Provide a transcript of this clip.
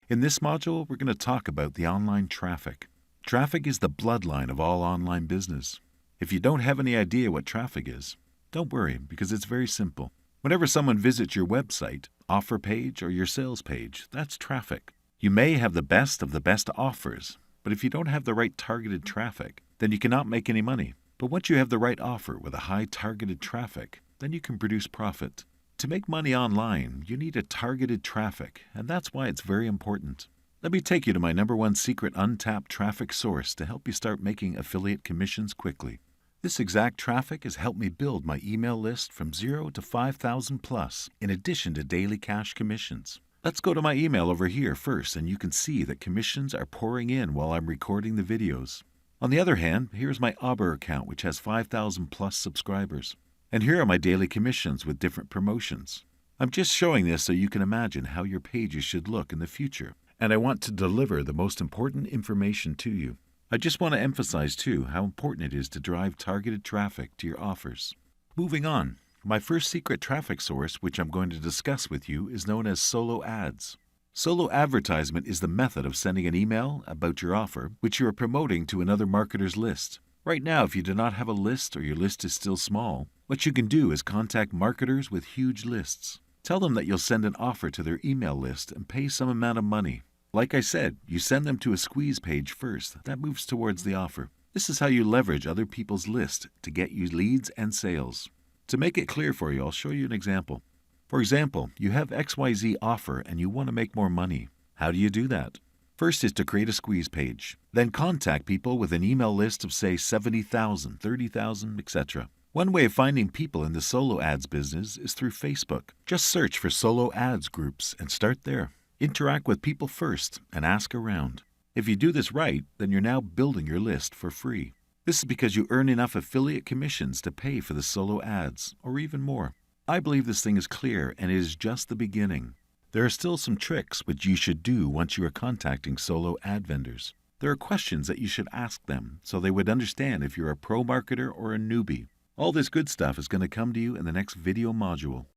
In this module, we're going to talk about the online traffic. Traffic is the bloodline of all online business. If you don't have any idea what traffic is, don't worry because it's very simple. Whenever someone visits your website, offer page, or your sales page, that's traffic. You may have the best of the best offers, but if you don't have the right targeted traffic, then you cannot make any money. But once you have the right offer with a high targeted traffic, then you can produce profit. To make money online, you need a targeted traffic, and that's why it's very important. Let me take you to my #1 secret untapped traffic source to help you start making affiliate commissions quickly. This exact traffic has helped me build my email list from 0 to 5,000 plus, in addition to daily cash commissions. Let's go to my email over here first, and you can see that commissions are pouring in while I'm recording the videos. On the other hand, here's my Auber account, which has 5,000 plus subscribers. And here are my daily commissions with different promotions. I'm just showing this so you can imagine how your pages should look in the future. And I want to deliver the most important information to you. I just want to emphasize, too, how important it is to drive targeted traffic to your offers. Moving on, my first secret traffic source, which I'm going to discuss with you, is known as solo ads. Solo advertisement is the method of sending an email about your offer, which you are promoting to another marketer's list. Right now, if you do not have a list or your list is still small, what you can do is contact marketers with huge lists. Tell them that you'll send an offer to their email list and pay some amount of money. Like I said, you send them to a squeeze page first. That moves towards the offer. This is how you leverage other people's list to get you leads and sales. To make it clear for you, I'll show you an example. For example, you have XYZ offer and you want to make more money. How do you do that? First is to create a squeeze page. Then contact people with an email list of say 70,000, 30,000, etc. One way of finding people in the solo ads business is through Facebook. Just search for solo ads groups and start there. Interact with people first and ask around. If you do this right, then you're now building your list for free. This is because you earn enough affiliate commissions to pay for the solo ads, or even more. I believe this thing is clear and it is just the beginning. There are still some tricks which you should do once you are contacting solo ad vendors. There are questions that you should ask them so they would understand if you're a pro marketer or a newbie. All this good stuff is going to come to you in the next video module.